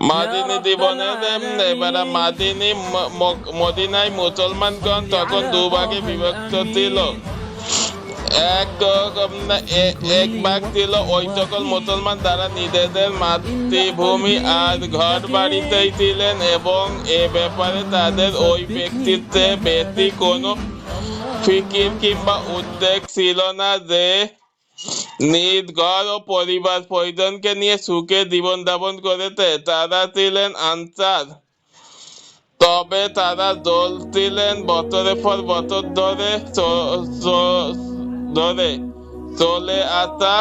মাদিনী জীবনের এবারে মদিনায় মুসলমানগণ তখন দুভাগে বিভক্ত ছিল। এক ভাগ ছিল ওই সকল মুসলমান যারা নিজেদের মাতৃভূমি আর ঘর বাড়িতেই ছিলেন এবং এ ব্যাপারে তাদের ওই ব্যক্তিত্বে বেশি কোনো ফিকির কিংবা উদ্বেগ ছিল না যে নিজ ঘর ও পরিবার পরিজনকে নিয়ে সুখে জীবন যাপন করেছে। তারা ছিলেন আনসার। তবে তারা জ্বলছিলেন বছরের পর বছর ধরে চলে আসা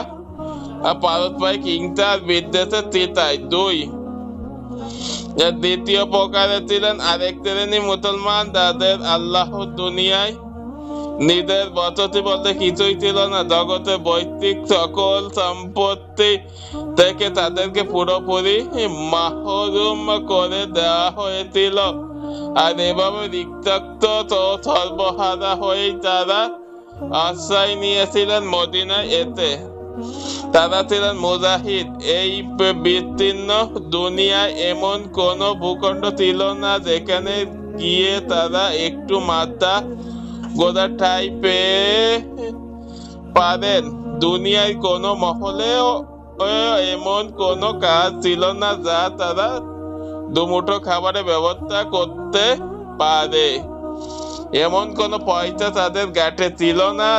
পারস্পরিক হিংসার বিদ্বেষের চিতায়। দ্বিতীয় প্রকারে ছিলেন আরেক শ্রেণী মুসলমান যাদের আল্লাহ দুনিয়ায় নিজের বসতি বলতে কিছুই ছিল না। জগতের বৈশ্বিক সকল সম্পত্তি থেকে তাদেরকে পুরোপুরি মাহরুম করে দেওয়া হয়েছিল, আর এভাবে রিক্তাক্ত ও সর্বহারা হয়েই তারা আশ্রয় নিয়েছিলেন মদিনায়। এতে তারা ছিলেন মুজাহিদ। এই বিস্তীর্ণ দুনিয়ায় এমন কোন ভূখণ্ড ছিল না যেখানে গিয়ে তারা একটু মাথা গোদার ঠাঁই পেয়ে পারেন। দুনিয়ায় কোনো মহলেও এমন কোনো কাজ ছিল না যা তারা দুমুঠো খাবারের ব্যবস্থা করতে পারে। এমন কোনো পয়সা তাদের গাঁটে ছিল না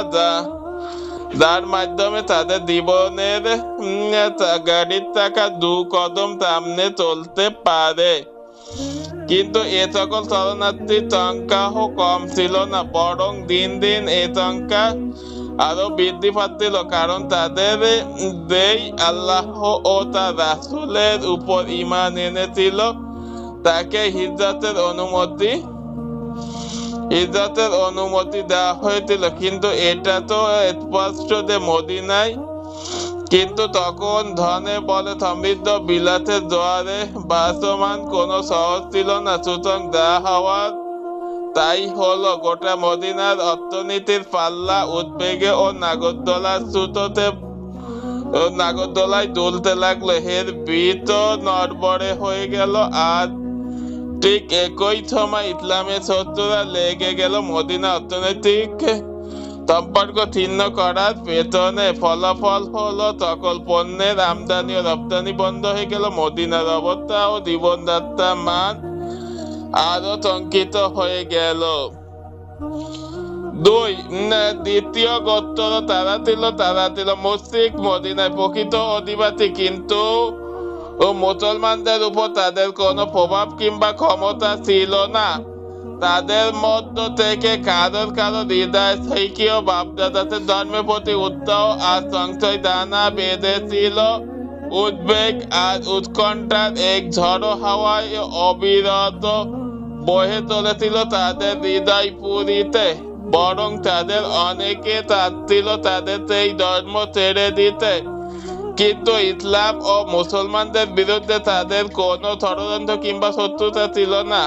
যার মাধ্যমে তাদের জীবনের গাড়ির টাকা 2 কদম সামনে চলতে পারে। কিন্তু এ সকল শরণার্থীর সংখ্যাও কম ছিল না, বরং দিন দিন এ সংখ্যা আরো বৃদ্ধি পাচ্ছিল, কারণ তাদের যেই আল্লাহ ও তার রাসূলের উপর ঈমান এনেছিল তাকে হিজরতের অনুমতি দেওয়া হয়েছিল। কিন্তু এটা তো স্পষ্ট যে মদিনায় কিন্তু তখন ধনে বলে সমৃদ্ধ বিলাতের জোয়ারে ভাসমান কোনো শহর ছিল না। সুতরাং যা হওয়ার তাই হলো। গোটা মদিনার অর্থনীতির পাল্লা উদ্বেগে ও নাগরদোলায় দুলতে লাগলো। এর ভিত নড়বড়ে হয়ে গেল। আর ঠিক একই সময় ইসলামের শত্রুরা লেগে গেল মদিনা অর্থনৈতিক সম্পর্ক ছিন্ন করার পেছনে। ফলাফল হলো সকল পণ্যের আমদানি ও রপ্তানি বন্ধ হয়ে গেল। মদিনার অবস্থা ও জীবনযাত্রার মান আরো শঙ্কিত হয়ে গেল। দ্বিতীয় গোত্র তারা ছিল মুশরিক, মদিনায় প্রকৃত অধিবাসী, কিন্তু মুসলমানদের উপর তাদের কোনো প্রভাব কিংবা ক্ষমতা ছিল না। তাদের মধ্য থেকে কারোর হৃদয় থেকে বাপদাদাদের ধর্মের প্রতি উৎসাহ আর সংশয় দানা বেঁধেছিল। উদ্বেগ আর উৎকণ্ঠার এক ঝড়ো হাওয়ায় অবিরত বহে চলেছিল তাদের হৃদয় পুরীতে। বরং তাদের অনেকে চাচ্ছিল তাদের সেই ধর্ম ছেড়ে দিতে, কিন্তু ইসলাম ও মুসলমানদের বিরুদ্ধে তাদের কোনো ষড়যন্ত্র কিংবা শত্রুতা ছিল না।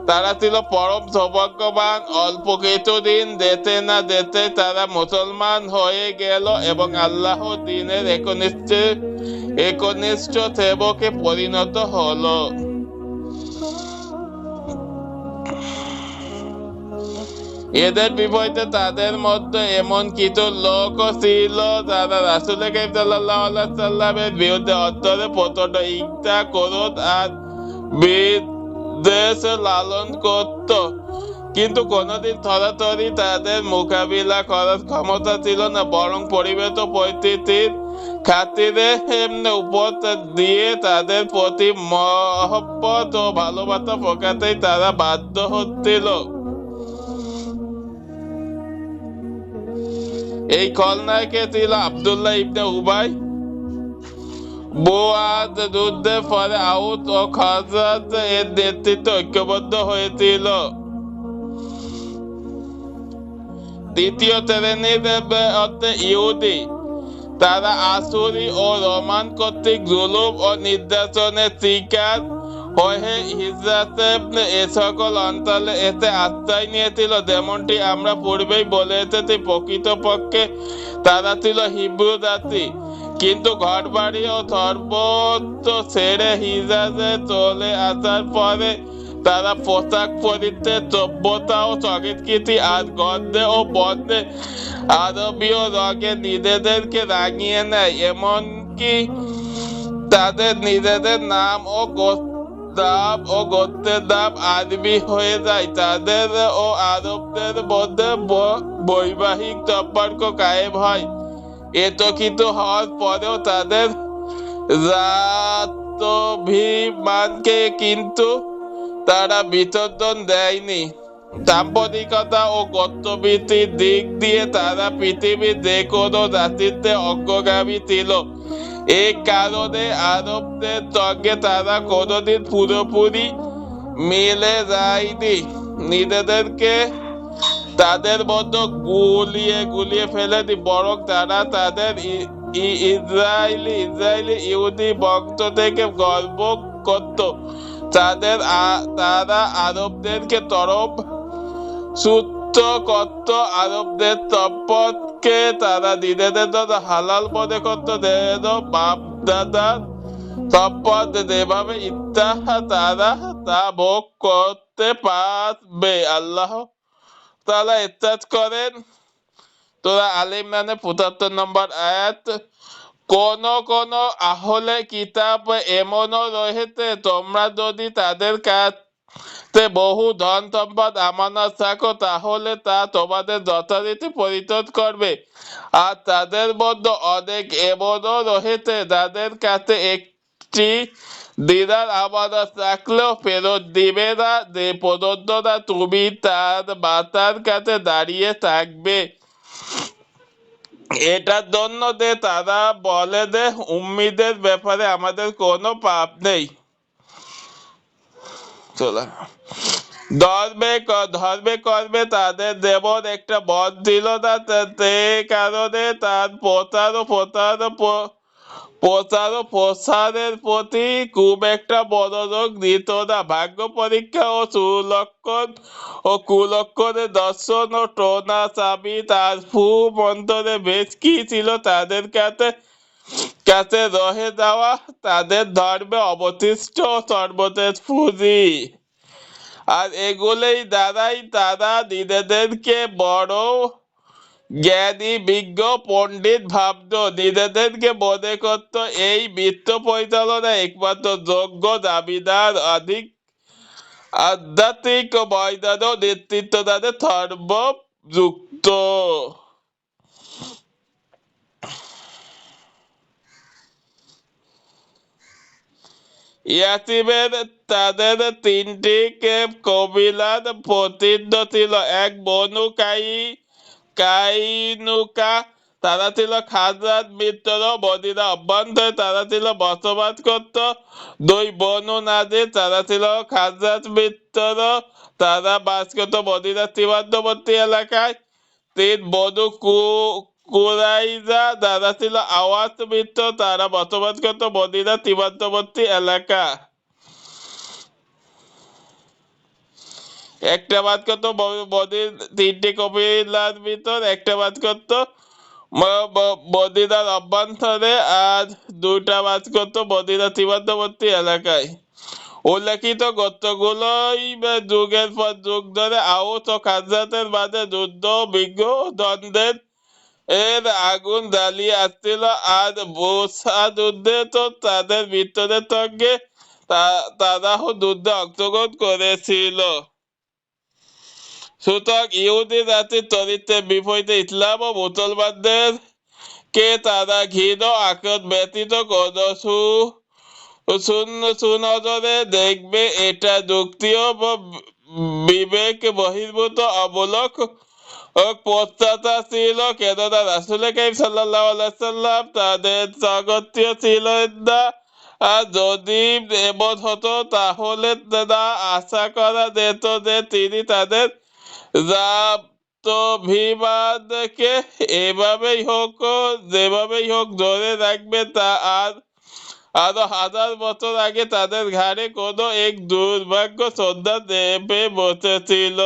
তারা ছিল পরম সৌভাগ্যবান। অল্প কিছুদিন যেতে না যেতে তারা মুসলমান হয়ে গেল এবং আল্লাহ দ্বীনের একনিষ্ঠ সেবকে পরিণত হলো। এদের বিপরীতে তাদের মধ্যে এমন কিছু লোক ছিল যারা রাসূল কারীম সাল্লাল্লাহু আলাইহি সাল্লামের বিরুদ্ধে অন্তরে প্রচন্ড ঈর্ষা, ক্রোধ আর বিদ্বেষ লালন করত, কিন্তু কোনোদিন সরাসরি তাদের মোকাবিলা করার ক্ষমতা ছিল না। বরং পরিবেশ ও পরিস্থিতির খাতিরে উপর দিয়ে তাদের প্রতি মহব্বত ও ভালোবাসা প্রকাশেই তারা বাধ্য হচ্ছিল। এই খলনায়কে ছিল আব্দুল্লাহ ইবনে উবাই। বুয়াদ যুদ্ধের পরে আউস ও খাজরাজ এর নেতৃত্বে ঐক্যবদ্ধ হয়েছিল। তৃতীয় শ্রেণীর অর্থে ইহুদি। তারা আসুরি ও রোমান কর্তৃক জুলুম ও নির্যাতনের শিকার হয়ে হিজরাতে এ সকল অঞ্চলে এতে আশ্রয় নিয়েছিল। যেমনটি আমরা পূর্বেই বলে এসেছি, প্রকৃতপক্ষে তারা ছিল হিব্রু জাতি, কিন্তু ঘরবাড়ি ও সর্বত্র ছেড়ে হিজাজে চলে আসার পরে তারা পোশাক পরিতে সভ্যতা ও সংস্কৃতি আর গন্ধে ও বর্ণে আরবীয় রঙে নিজেদেরকে রাঙিয়ে নেয়, এমনকি তাদের নিজেদের নাম ও গোত্রের নাম আরবি হয়ে যায়। তাদের ও আরবদের মধ্যে বৈবাহিক সম্পর্ক কায়েম হয়। এত কিছু হওয়ার পরেও তাদের জাত্যাভিমানকে কিন্তু তারা বিসর্জন দেয়নি। সাম্প্রদায়িকতা ও গোত্রভিত্তির দিক দিয়ে তারা পৃথিবীর যে কোনো জাতিতে অগ্রগামী ছিল। এই কারণে আরবদের সঙ্গে তারা কোনোদিন পুরোপুরি মিলে যায়নি। নিজেদেরকে তাদের মধ্যে গুলিয়ে ফেলেনি, বরং তারা তাদের ইসরায়েলি ইহুদি বংশ থেকে গর্ব করত। তারা আরবদেরকে তরফ সূত্র করত। আরবদের সম্পদকে তারা নিজেদের জন্য হালাল মনে করত, যেন বাপ দাদার সম্পদ যেভাবে ইচ্ছা তারা তা ভোগ করতে পারবে। আল্লাহ তাআলা ইরশাদ করেন সূরা আলে ইমরানের ৭৫ নম্বর আয়াত, কোন আহলে কিতাব এমনও রয়েছে, তোমরা যদি তাদের কাছে বহু ধন সম্পদ আমানত রাখো তাহলে তা তোমাদের যথারীতি পরিশোধ করবে। আর তাদের মধ্যে অনেক এমনও রয়েছে যাদের কাছে একটি দিনার আমানত রাখলেও ফেরত দিবে না, যে পর্যন্ত না তুমি তার মাতার কাছে দাঁড়িয়ে থাকবে। এটার জন্য যে তারা বলে যে উম্মীদের ব্যাপারে আমাদের কোনো পাপ নেই। ধর্মে কর্মে তাদের যেমন একটা বধ ছিল না, সে কারণে তার প্রসারের প্রতি খুব একটা মনোযোগ দিত না। ভাগ্য পরীক্ষা ও কুলক্ষণের দর্শন ও টোনা চাবি তার মন্তরে বেশ কি ছিল তাদের কাছে রহে যাওয়া তাদের ধর্মে অবশিষ্ট সর্বশেষ পুঁজি। আর এগুলোই দ্বারাই তারা নিজেদেরকে বড় জ্ঞানী বিজ্ঞ পণ্ডিত ভাবত। নিজেদেরকে মনে করত এই বিত্ত পরিচালনা একমাত্র যোগ্য দাবিদার। আধ্যাত্মিক ময়দানে নেতৃত্ব তাদের সর্বযুক্ত। ইয়াসিমের তাদের তিনটি কবিলার প্রতিনিধি ছিল। এক বনু কাইনুকা, তারা ছিল খাজরাজ মিত্র, মদিনা অভ্যন্তরে তারা ছিল বসবাস করত। দুই বনু নাজির, তারা ছিল খাজরাজ মিত্র, তারা বাস করত মদিনার সীমান্তবর্তী এলাকায়। তিন বনু কুরাইজা, তারা ছিল আওয়াস মিত্র, তারা বসবাস করত মদিনার সীমান্তবর্তী এলাকা। একটা বাদ করতো তিনটি কবিলার ভিতর একটা বাদ করতো মদিনার অভ্যন্তরে, আর দুটা বাদ করতো মদিনার সীমান্তবর্তী এলাকায়। উল্লেখিত গোত্রগুলোই যুগের পর যুগ ধরে আউস ও খাজরাজের মাঝে যুদ্ধ দ্বন্দ্বের আগুন জ্বালিয়ে আসছিল। আর বুসা যুদ্ধে তো তাদের মিত্রদের সঙ্গে তারাও যুদ্ধে অংশগ্রহণ করেছিল। সুতরাং ইহুদি জাতির চরিত্রের বিপরীতে ইসলাম ও মুসলমানদের কে তারা ঘৃণ আক্রোশ ব্যতীত কোন সুনজরে দেখবে, এটা যুক্তি ও বিবেক বহির্ভূত অমূলক প্রত্যাশা ছিল। কেননা রাসূল কারীম সাল্লাল্লাহু আলাইহি ওয়াসাল্লাম তাদের স্বগোত্রীয় ছিলেন না। আর যদি এমন হতো তাহলে না আশা করা যেত যে তিনি তাদের জাত্যাভিমানকে যেভাবেই হোক ধরে রাখবে। তা আরো 1000 বছর আগে তাদের ঘাড়ে কোনো এক দুর্ভাগ্য শ্রদ্ধা চেপে বসেছিল।